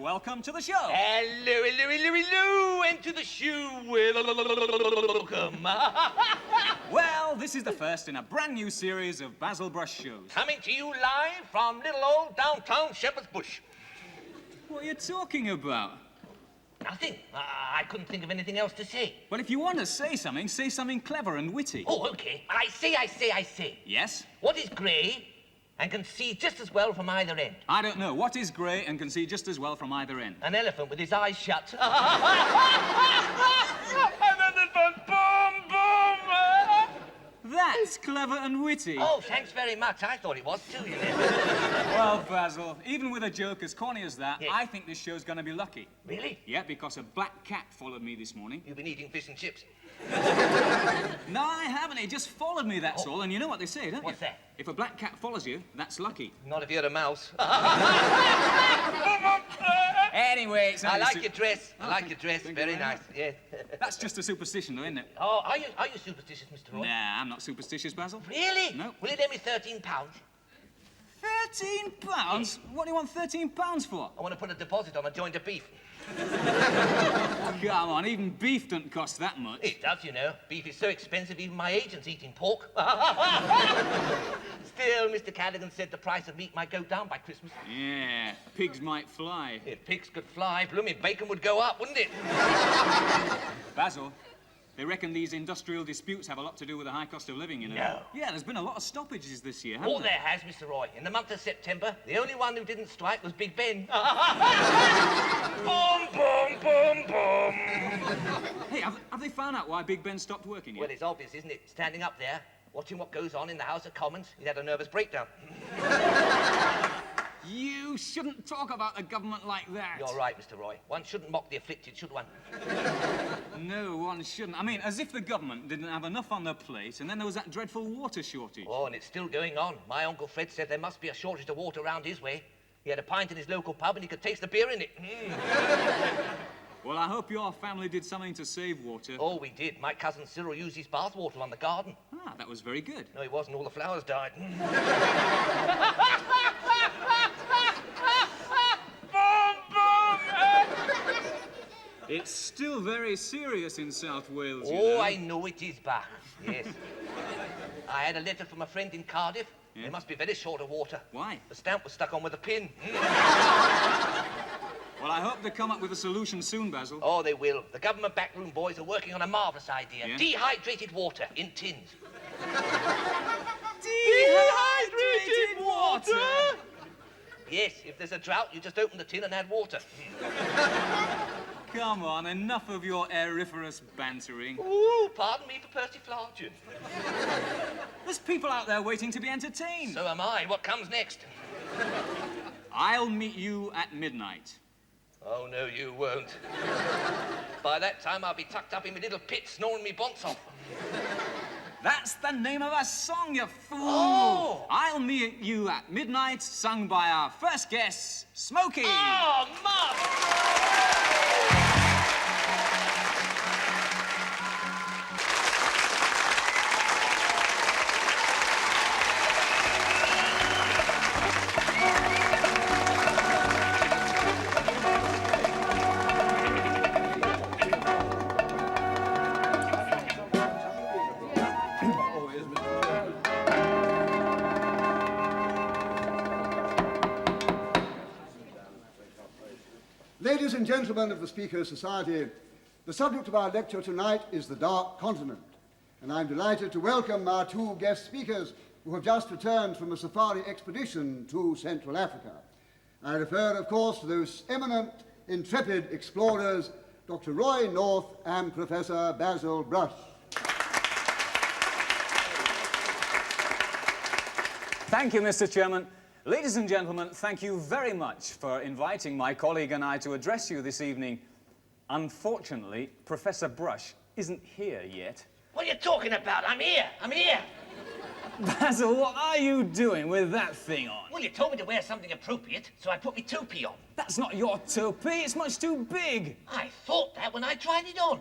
welcome to the show. Hello, hello, hello, hello, and to the show. Welcome. Well, this is the first in a brand new series of Basil Brush shows. Coming to you live from little old downtown Shepherd's Bush. What are you talking about? Nothing. I couldn't think of anything else to say. Well, if you want to say something clever and witty. Oh, okay. I say. Yes? What is grey and can see just as well from either end? I don't know. What is grey and can see just as well from either end? An elephant with his eyes shut. And then there's one, boom, boom. That's clever and witty. Oh, thanks very much. I thought it was too, you know. Well, Basil, even with a joke as corny as that, Yes. I think this show's going to be lucky. Really? Yeah, because a black cat followed me this morning. You've been eating fish and chips. No, I haven't. It just followed me, that's all. And you know what they say, don't What's you? that? If a black cat follows you, that's lucky. Not if you're a mouse. Anyway, it's I only like su- your dress. I like your dress. Thank you Very very nice. much. Yeah. That's just a superstition, though, isn't it? Oh, are you superstitious, Mr. Roy? Nah, I'm not superstitious, Basil. Really? No. Will you lend me £13? £13? What do you want £13 for? I want to put a deposit on a joint of beef. Come on, even beef doesn't cost that much. It does, you know. Beef is so expensive, even my agent's eating pork. Still, Mr. Cadigan said the price of meat might go down by Christmas. Yeah, pigs might fly. If pigs could fly, blooming bacon would go up, wouldn't it? Basil, they reckon these industrial disputes have a lot to do with the high cost of living, you know. No. Yeah, there's been a lot of stoppages this year, haven't Oh, there? there has, Mr. Roy. In the month of September, the only one who didn't strike was Big Ben. Boom, boom, boom, boom. Hey, have they found out why Big Ben stopped working yet? Well, it's obvious, isn't it? Standing up there, watching what goes on in the House of Commons, he'd had a nervous breakdown. You shouldn't talk about the government like that. You're right, Mr. Roy. One shouldn't mock the afflicted, should one? No, one shouldn't. I mean, as if the government didn't have enough on their plate, and then there was that dreadful water shortage. Oh, and it's still going on. My Uncle Fred said there must be a shortage of water around his way. He had a pint in his local pub and he could taste the beer in it. Well, I hope your family did something to save water. Oh, we did. My cousin Cyril used his bath water on the garden. Ah, that was very good. No, he wasn't. All the flowers died. It's still very serious in South Wales, you Oh, know. I know it is back. Yes. I had a letter from a friend in Cardiff. Yeah? They must be very short of water. Why? The stamp was stuck on with a pin. Well, I hope they come up with a solution soon, Basil. Oh, they will. The government backroom boys are working on a marvellous idea. Yeah? Dehydrated water in tins. Dehydrated water? Yes, if there's a drought, you just open the tin and add water. Come on, enough of your aeriferous bantering. Ooh, pardon me for persiflage. There's people out there waiting to be entertained. So am I. What comes next? I'll meet you at midnight. Oh, no, you won't. By that time, I'll be tucked up in my little pit, snoring me bonks off. That's the name of a song, you fool! Oh! I'll meet you at midnight, sung by our first guest, Smokey! Oh, Mum! Ladies and gentlemen of the Speakers' Society, the subject of our lecture tonight is the Dark Continent, and I'm delighted to welcome our two guest speakers who have just returned from a safari expedition to Central Africa. I refer, of course, to those eminent, intrepid explorers, Dr. Roy North and Professor Basil Brush. Thank you, Mr. Chairman. Ladies and gentlemen, thank you very much for inviting my colleague and I to address you this evening. Unfortunately, Professor Brush isn't here yet. What are you talking about? I'm here. I'm here. Basil, what are you doing with that thing on? Well, you told me to wear something appropriate, so I put my toupee on. That's not your toupee. It's much too big. I thought that when I tried it on.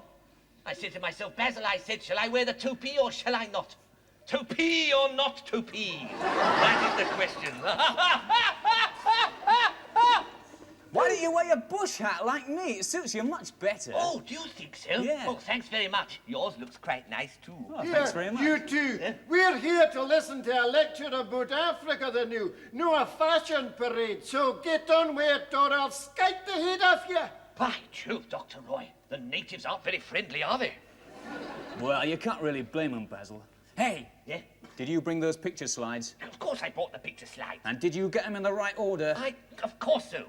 I said to myself, Basil, I said, shall I wear the toupee or shall I not? Toupee or not toupee? That is the question. Why do that you wear a bush hat like me? It suits you much better. Oh, do you think so? Yeah. Oh, thanks very much. Yours looks quite nice, too. Oh, thanks very much. You too. We're here to listen to a lecture about Africa, the new a fashion parade. So get on with it, or I'll skite the head off you. By Jove, Dr. Roy, the natives aren't very friendly, are they? Well, you can't really blame them, Basil. Hey, Yeah? did you bring those picture slides? Of course I bought the picture slide. And did you get them in the right order? Of course so.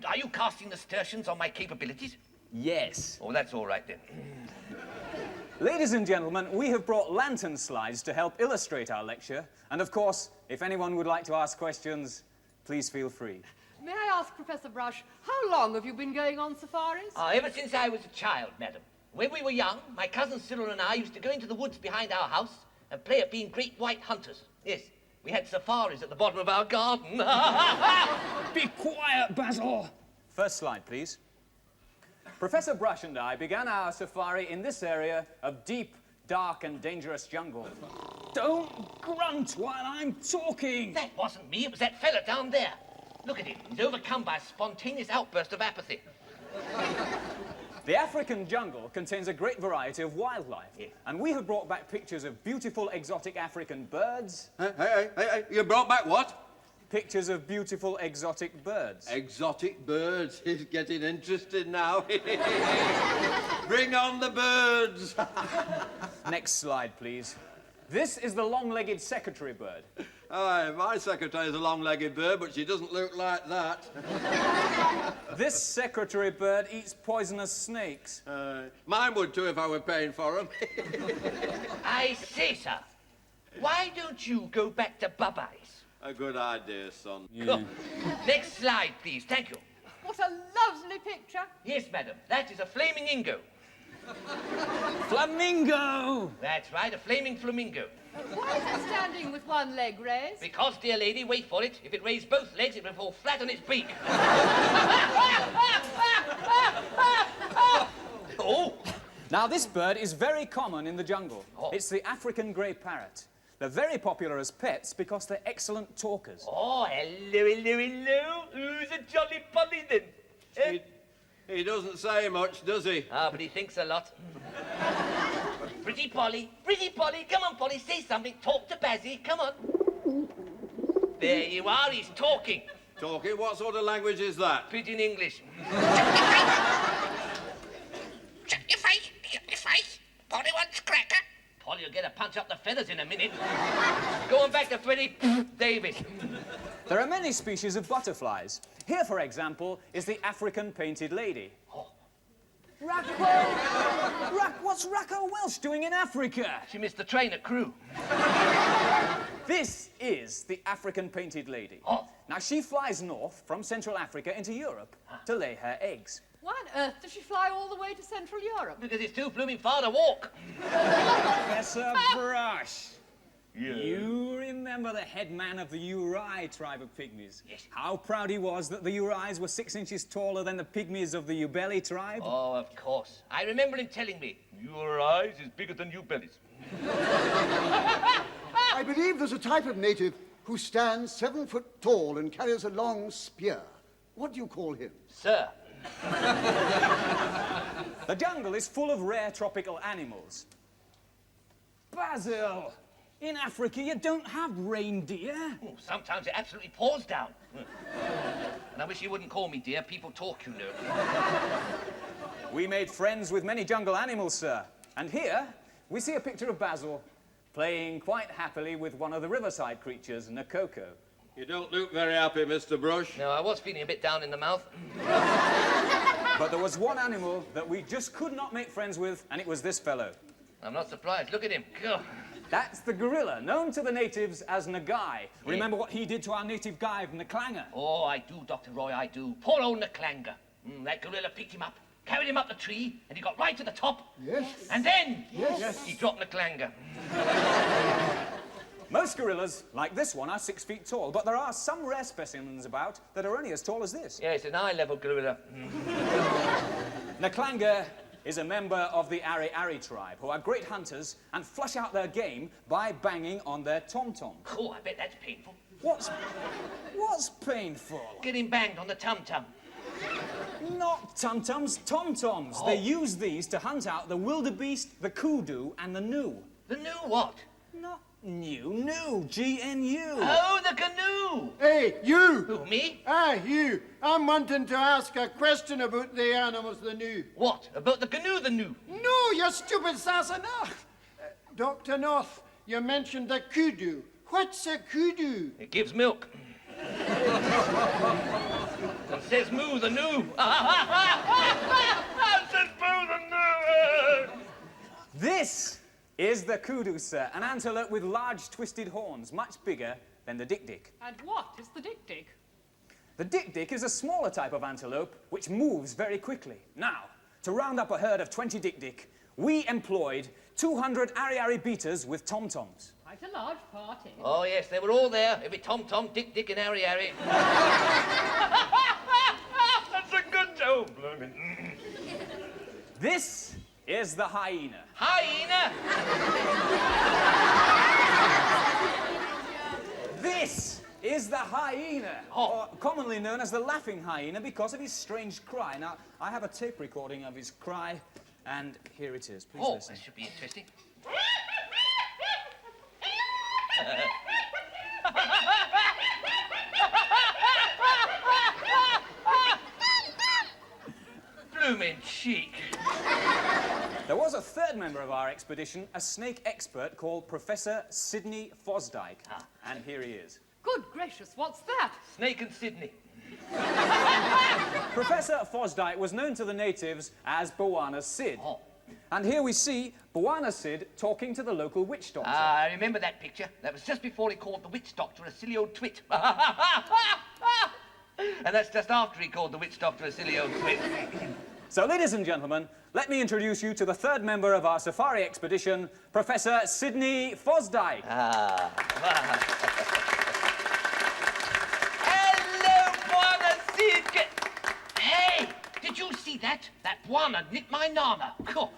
Are you casting aspersions on my capabilities? Yes. Oh, that's all right then. Ladies and gentlemen, we have brought lantern slides to help illustrate our lecture. And of course, if anyone would like to ask questions, please feel free. May I ask, Professor Brush, how long have you been going on safaris? Ever since I was a child, madam. When we were young, my cousin Cyril and I used to go into the woods behind our house and play at being great white hunters. Yes, we had safaris at the bottom of our garden. Be quiet, Basil! First slide, please. Professor Brush and I began our safari in this area of deep, dark and dangerous jungle. Don't grunt while I'm talking! That wasn't me, it was that fella down there. Look at him, he's overcome by a spontaneous outburst of apathy. The African jungle contains a great variety of wildlife, Yeah. and we have brought back pictures of beautiful exotic African birds, Hey, you brought back what? pictures of beautiful exotic birds. Exotic birds. He's getting interested now. Bring on the birds. Next slide, please. This is the long-legged secretary bird. Aye, my secretary is a long-legged bird, but she doesn't look like that. This secretary bird eats poisonous snakes. Mine would too if I were paying for them. I say, sir, why don't you go back to Bubby's? A good idea, son. Next slide, please, thank you. What a lovely picture. Yes, madam, that is a flaming ingo. Flamingo! That's right, a flaming flamingo. Why is it standing with one leg raised? Because, dear lady, wait for it. If it raised both legs, it would fall flat on its beak. Oh! Now, this bird is very common in the jungle. Oh. It's the African grey parrot. They're very popular as pets because they're excellent talkers. Oh, hello. Who's a jolly Polly then? Eh? He doesn't say much, does he? Ah, but he thinks a lot. Pretty Polly, come on, Polly, say something. Talk to Basil, come on. There you are, he's talking. Talking? What sort of language is that? Pidgin English. Shut your face! Polly wants cracker. Polly will get a punch up the feathers in a minute. Going back to Freddie Davis. There are many species of butterflies. Here, for example, is the African painted lady. What's Raquel Welch doing in Africa? She missed the train at Crewe. This is the African painted lady. Oh. Now, she flies north from Central Africa into Europe to lay her eggs. Why on earth does she fly all the way to Central Europe? Because it's too blooming far to walk. Professor Brush. You remember the head man of the Uri tribe of pygmies? Yes. How proud he was that the Uris were 6 inches taller than the pygmies of the Ubeli tribe? Oh, of course. I remember him telling me, your eyes is bigger than your bellies. I believe there's a type of native who stands 7 foot tall and carries a long spear. What do you call him? Sir, The jungle is full of rare tropical animals. Basil! In Africa, you don't have reindeer. oh, sometimes it absolutely pours down. And I wish you wouldn't call me dear. People talk, you know. We made friends with many jungle animals, sir. And here, we see a picture of Basil playing quite happily with one of the riverside creatures, Nakoko. You don't look very happy, Mr. Brush. No, I was feeling a bit down in the mouth. But there was one animal that we just could not make friends with, and it was this fellow. I'm not surprised. Look at him. God. That's the gorilla, known to the natives as Nagai. Remember what he did to our native guide, Naklanga? Oh, I do, Dr. Roy, I do. Poor old Naklanga. That gorilla picked him up, carried him up the tree, and he got right to the top. Yes. And then he dropped Naklanga. Most gorillas, like this one, are 6 feet tall, but there are some rare specimens about that are only as tall as this. Yeah, it's an eye-level gorilla. Naklanga is a member of the Ari Ari tribe, who are great hunters and flush out their game by banging on their tom-tom. Oh, I bet that's painful. What's painful? Getting banged on the tum-tum. Not tum-tums, tom-toms. Oh. They use these to hunt out the wildebeest, the kudu, and the gnu. The new what? Not new, G-N-U. Oh, the canoe! Hey, you! Who, me? Ah, you. I'm wanting to ask a question about the animals, the new. What? About the canoe, the new? No, you stupid Sassenach! Dr. North, you mentioned the kudu. What's a kudu? It gives milk. It says moo, the new. It says moo, the new. This is the kudu, sir. An antelope with large twisted horns, much bigger than the dik-dik. And what is the dik-dik? The dik-dik is a smaller type of antelope which moves very quickly. Now, to round up a herd of 20 dik-dik, we employed 200 ari-ari beaters with tom-toms. Quite a large party. Oh, yes, they were all there. Every Tom, Dick, and Harry. That's a good joke, bloomin'. This is the hyena. Hyena! This is the hyena, or commonly known as the laughing hyena because of his strange cry. Now, I have a tape recording of his cry, and here it is. Please listen. That should be interesting. Bloomin' cheek. There was a third member of our expedition, a snake expert called Professor Sidney Fosdyke. And here he is. Good gracious, what's that? Snake and Sydney. Professor Fosdyke was known to the natives as Bwana Sid. Oh. And here we see Bwana Sid talking to the local witch doctor. I remember that picture. That was just before he called the witch doctor a silly old twit. And that's just after he called the witch doctor a silly old twit. So, ladies and gentlemen, let me introduce you to the third member of our safari expedition, Professor Sidney Fosdyke. Hello, Bwana Sid. Hey, did you see that? That Bwana nicked my Nana. Cool.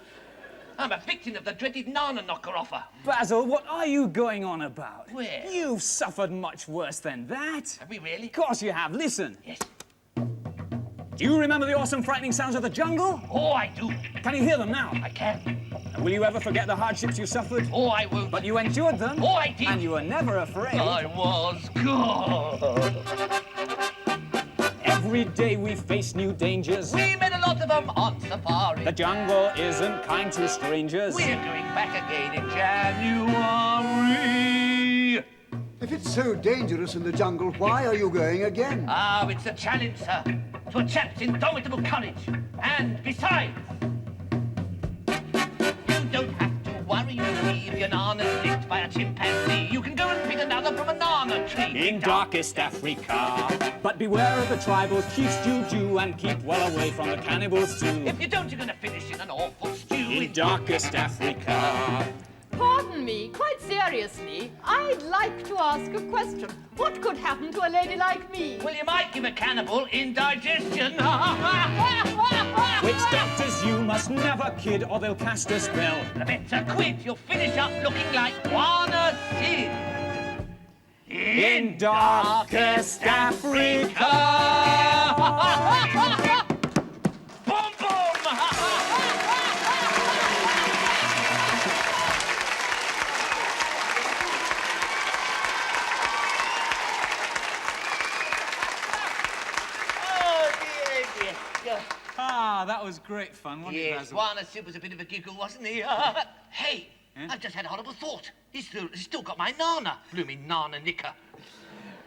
I'm a victim of the dreaded Nana knocker offer. Basil, what are you going on about? Where? You've suffered much worse than that. Have we really? Of course you have. Listen. Yes. Do you remember the awesome, frightening sounds of the jungle? Oh, I do. Can you hear them now? I can. And will you ever forget the hardships you suffered? Oh, I won't. But you endured them. Oh, I did. And you were never afraid. I was good. Every day we face new dangers. We met a lot of them on safari. The jungle isn't kind to strangers. We're going back again in January. If it's so dangerous in the jungle, why are you going again? Ah, it's a challenge, sir, to a chap's indomitable courage. And besides, you don't have to worry, you see, if your nana's nicked by a chimpanzee. You can go and pick another from a nana tree. In darkest Africa. But beware of the tribal chiefs, juju, and keep well away from the cannibals too. If you don't, you're going to finish in an awful stew. In darkest Africa. Pardon me, quite seriously, I'd like to ask a question. What could happen to a lady like me? Well, you might give a cannibal indigestion. Witch doctors, you must never kid or they'll cast a spell. Better quit, you'll finish up looking like Bwana Sid. In darkest Africa. Boom, boom! Oh, dear. Ah, that was great fun, wasn't it, Yes, Basil? Bwana Sid was a bit of a giggle, wasn't he? Hey, I've just had a horrible thought. He's still got my Nana. Blooming Nana Nicker.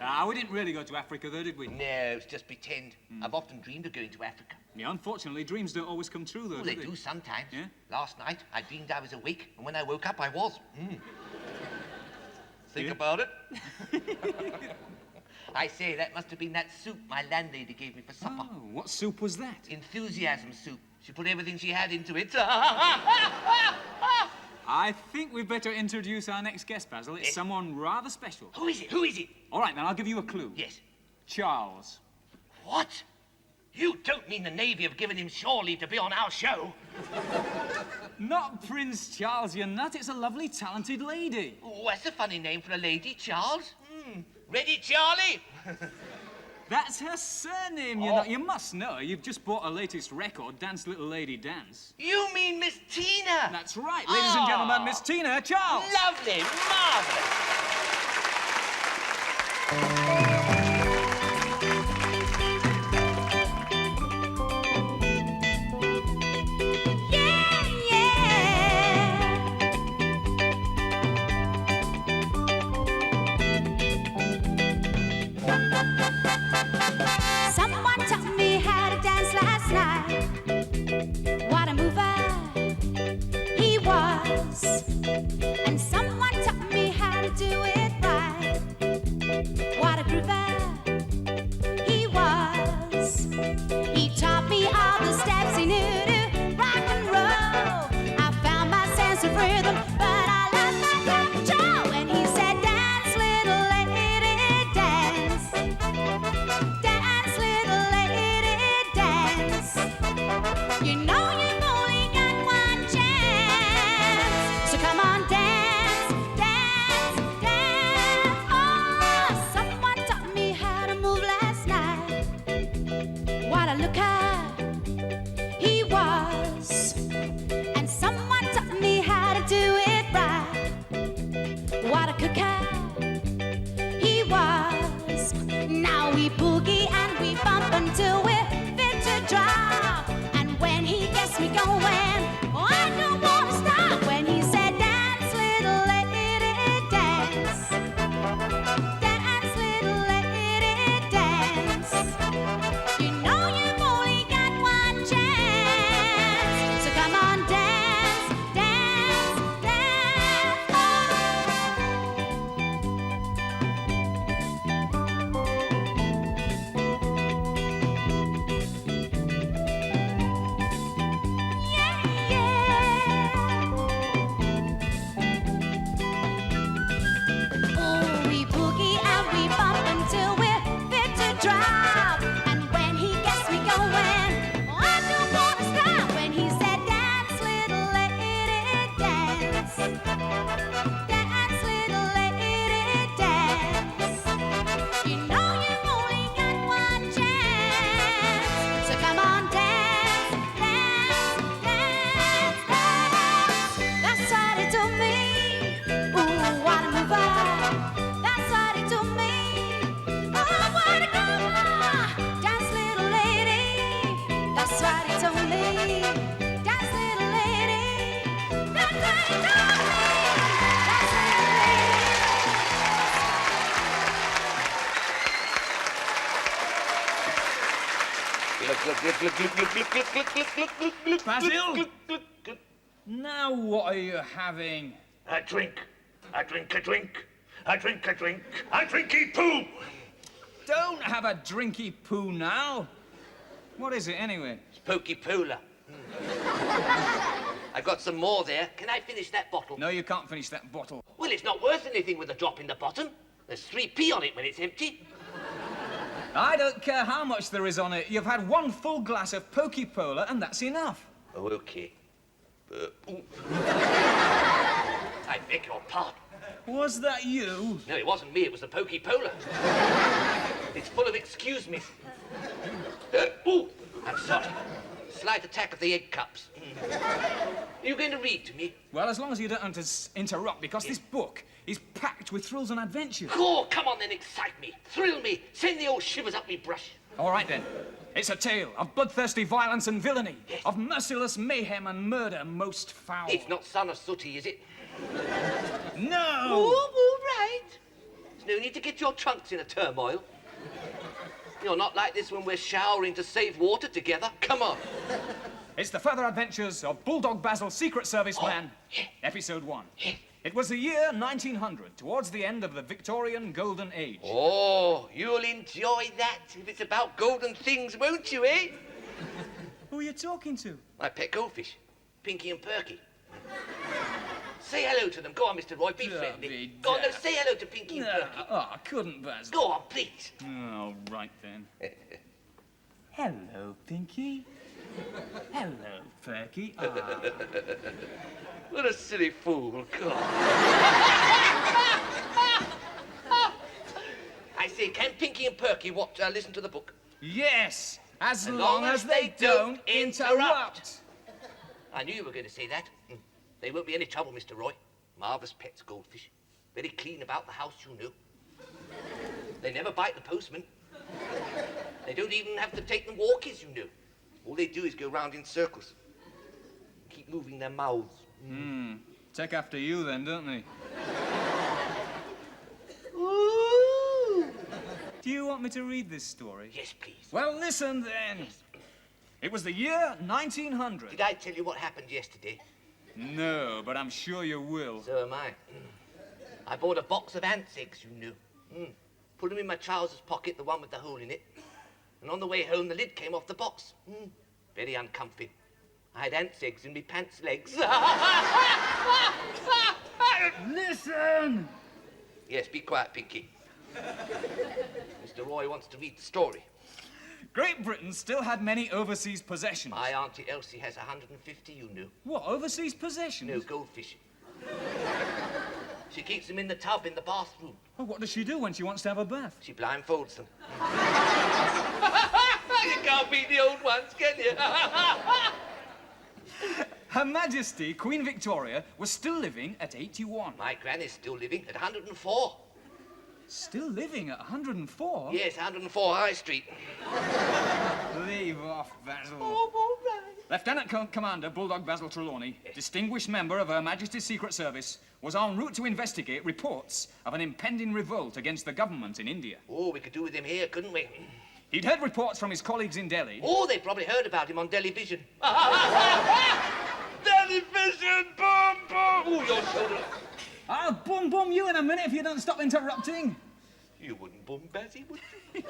Ah, we didn't really go to Africa, though, did we? No, it's just pretend. I've often dreamed of going to Africa. Yeah, unfortunately, dreams don't always come true, though, Well, they do sometimes. Yeah? Last night, I dreamed I was awake, and when I woke up, I was. Think Yeah? about it. I say, that must have been that soup my landlady gave me for supper. Oh, what soup was that? Enthusiasm soup. She put everything she had into it. I think we'd better introduce our next guest, Basil. It's Yes. someone rather special. Who is it? Who is it? All right, then, I'll give you a clue. Yes. Charles. What? You don't mean the Navy have given him shore leave to be on our show? Not Prince Charles, you nut. It's a lovely, talented lady. Oh, that's a funny name for a lady, Charles. Ready, Charlie? That's her surname, you know. You must know. You've just bought her latest record, Dance Little Lady Dance. You mean Miss Tina? That's right, ladies and gentlemen, Miss Tina Charles. Lovely, marvellous. Someone taught me how to dance last night. What a mover he was. And someone taught me how to do it right. What a groover he was. He taught me all the steps he knew to rock and roll. I found my sense of rhythm, but I lost my self-control when he said, "Dance, little lady, dance. Dance, little lady, dance. You know you've only got one chance. So come on, dance, dance, dance." Oh, someone taught me how to move last night. What a looker he was. And someone taught me how to do it right. What a cooker he was. Now we boogie and we bump until we're fit to drop. And when he gets me going, oh, I don't want to stop. When he said, "Dance, little lady, dance. Dance, little lady, dance. You know you've only got one chance. So come on, dance, dance, dance." Oh. Oh, we boogie and we bump until we're fit to drop. And when he gets me going, oh, I don't want to stop. When he said, "Dance, little lady, dance. Dance, little lady, dance. You know you've only got one chance. So come on, dance, dance, dance, dance." That's what he told me. Ooh, what a mover. That's what he told me. Oh, what a groover. Dance, little lady. That's what he told me. Dance, little lady. That's what he told me. Dance, little Basil? Now what are you having? A drink. A drink, a drink. A drink, a drink. A drinky poo! Don't have a drinky poo now. What is it anyway? It's Pokey Poola. I've got some more there. Can I finish that bottle? No, you can't finish that bottle. Well, it's not worth anything with a drop in the bottom. There's 3p on it when it's empty. I don't care how much there is on it. You've had one full glass of Pokey Pola, and that's enough. Oh, okay. Ooh. I beg your pardon. Was that you? No, it wasn't me. It was the Pokey Pola. It's full of excuse me. Ooh, I'm sorry. Slight attack of the egg cups. Are you going to read to me? Well, as long as you don't interrupt, because this book is packed with thrills and adventures. Oh, come on then, excite me. Thrill me. Send the old shivers up me brush. All right, then. It's a tale of bloodthirsty violence and villainy, Yes. of merciless mayhem and murder most foul. It's not Son of Sooty, is it? No! All right. There's no need to get your trunks in a turmoil. You're not like this when we're showering to save water together. Come on. It's the further adventures of Bulldog Basil, Secret Service man, yeah. Episode 1. Yeah. It was the year 1900, towards the end of the Victorian Golden Age. Oh, you'll enjoy that if it's about golden things, won't you, eh? Who are you talking to? My pet goldfish, Pinky and Perky. Say hello to them. Go on, Mr. Roy, be friendly. be Go on, no, daft. say hello to Pinky and Perky. Oh, I couldn't, Basil. Go on, please. All right, then. Hello, Pinky. Hello, Perky. What a silly fool. God. I I say, can Pinky and Perky listen to the book? Yes, as long as they don't interrupt. I knew you were going to say that. They won't be any trouble, Mr. Roy. Marvellous pets, goldfish. Very clean about the house, you know. They never bite the postman. They don't even have to take them walkies, you know. All they do is go round in circles. Keep moving their mouths. Take after you then, don't they? Ooh. Do you want me to read this story? Yes, please. Well, listen then. Yes. It was the year 1900. Did I tell you what happened yesterday? No, but I'm sure you will. So am I. I bought a box of ants' eggs, you know. Put them in my trousers pocket, the one with the hole in it. And on the way home, the lid came off the box. Very uncomfy. I had ants' eggs in my pants legs. Listen! Yes, be quiet, Pinky. Mr. Roy wants to read the story. Great Britain still had many overseas possessions. My Auntie Elsie has 150, you know. What, overseas possessions? No, goldfish. She keeps them in the tub in the bathroom. Well, what does she do when she wants to have a bath? She blindfolds them. You can't beat the old ones, can you? Her Majesty, Queen Victoria, was still living at 81. My granny's still living at 104. Still living at 104? Yes, 104 High Street. Leave off, Basil. Oh, all right. Lieutenant Commander Bulldog Basil Trelawney, distinguished member of Her Majesty's Secret Service, was en route to investigate reports of an impending revolt against the government in India. Oh, we could do with him here, couldn't we? He'd heard reports from his colleagues in Delhi. Oh, they probably heard about him on Television. Television, boom, boom. Ooh, your shoulder. I'll boom you in a minute if you don't stop interrupting. You wouldn't boom Basil, would you?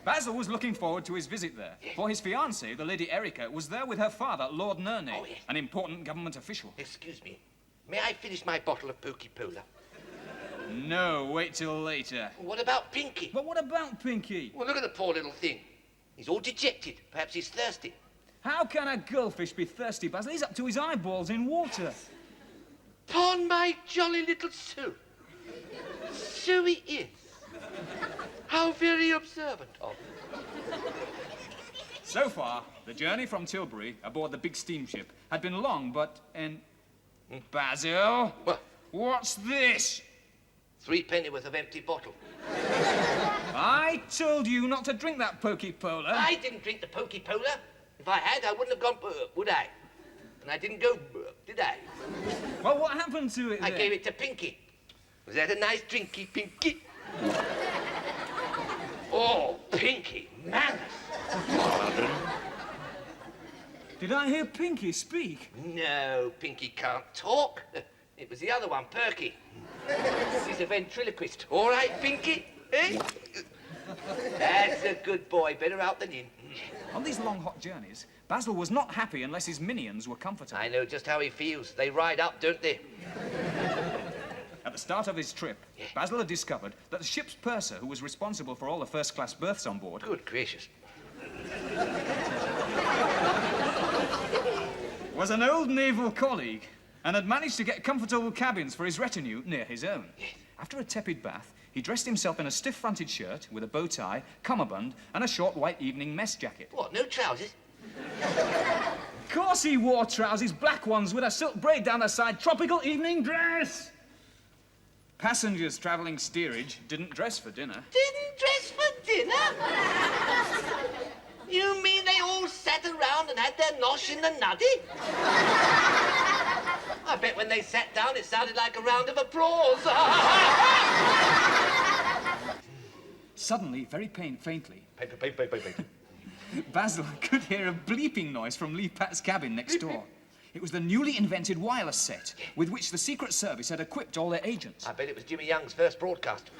Basil was looking forward to his visit there, for his fiancée, the Lady Erica, was there with her father, Lord Nerney, Oh, yes. an important government official. Excuse me. May I finish my bottle of Poke-Pola? No, wait till later. What about Pinky? But what about Pinky? Well, look at the poor little thing. He's all dejected. Perhaps he's thirsty. How can a goldfish be thirsty, Basil? He's up to his eyeballs in water. Upon my jolly little soul. So he is. How very observant of him. So far, the journey from Tilbury aboard the big steamship had been long, but Basil? What? What's this? 3 penny worth of empty bottle. I told you not to drink that Poke-Pola. I didn't drink the Poke-Pola. If I had, I wouldn't have gone would I? And I didn't go did I? Well, what happened to it I then? gave it to Pinky. Was that a nice drinky, Pinky? Oh, Pinky, manners. Did I hear Pinky speak? No, Pinky can't talk. It was the other one, Perky. He's a ventriloquist. All right, Pinky? Eh? That's a good boy. Better out than in. On these long, hot journeys, Basil was not happy unless his minions were comfortable. I know just how he feels. They ride up, don't they? At the start of his trip, Basil had discovered that the ship's purser, who was responsible for all the first-class berths on board, Good gracious. was an old naval colleague and had managed to get comfortable cabins for his retinue near his own. After a tepid bath, he dressed himself in a stiff-fronted shirt with a bow tie, cummerbund, and a short white evening mess jacket. What, no trousers? Of course he wore trousers, black ones with a silk braid down the side, tropical evening dress. Passengers travelling steerage didn't dress for dinner. Didn't dress for dinner? You mean they all sat around and had their nosh in the nuddy? I bet when they sat down it sounded like a round of applause. Suddenly, very faintly, Basil could hear a bleeping noise from Lee Pat's cabin next door. It was the newly invented wireless set with which the Secret Service had equipped all their agents. I bet it was Jimmy Young's first broadcast.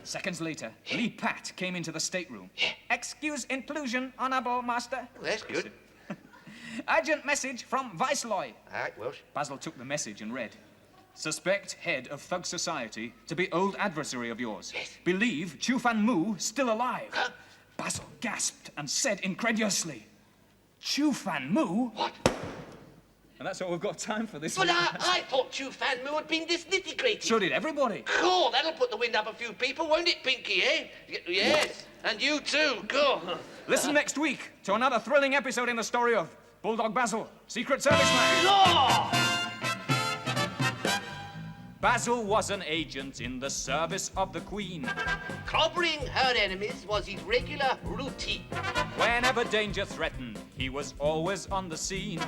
Seconds later, Lee Pat came into the stateroom. Excuse intrusion, Honourable Master. Oh, that's good. Urgent message from Viceroy. All right, Welsh. Basil took the message and read. Suspect head of Thug Society to be old adversary of yours. Yes. Believe Chu Fan Mu still alive. Huh? Basil gasped and said incredulously, Chu Fan Mu? What? And that's all we've got time for this But week. I thought Chu Fan Moo had been disintegrated. So did everybody. Cool, that'll put the wind up a few people, won't it, Pinky, eh? Yes, and you too, go. Listen next week to another thrilling episode in the story of Bulldog Basil, Secret Serviceman. Law! Basil was an agent in the service of the Queen. Clobbering her enemies was his regular routine. Whenever danger threatened, he was always on the scene.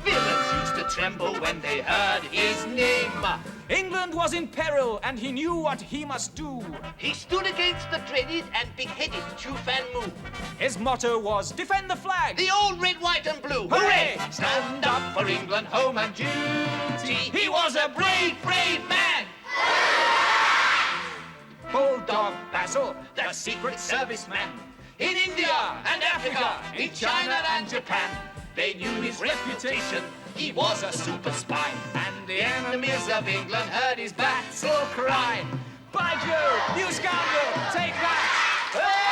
Villains used to tremble when they heard his name. England was in peril, and he knew what he must do. He stood against the dreaded and beheaded Chu Fan Moo. His motto was, defend the flag! The old red, white and blue. Hooray! Stand up for England, home and duty. He was a brave, brave man. Bulldog Basil, the Secret Serviceman. In India and Africa, in China and Japan, they knew his reputation. He was a super spy. And The enemies of England heard his battle cry. By Jove, you scoundrel, take that!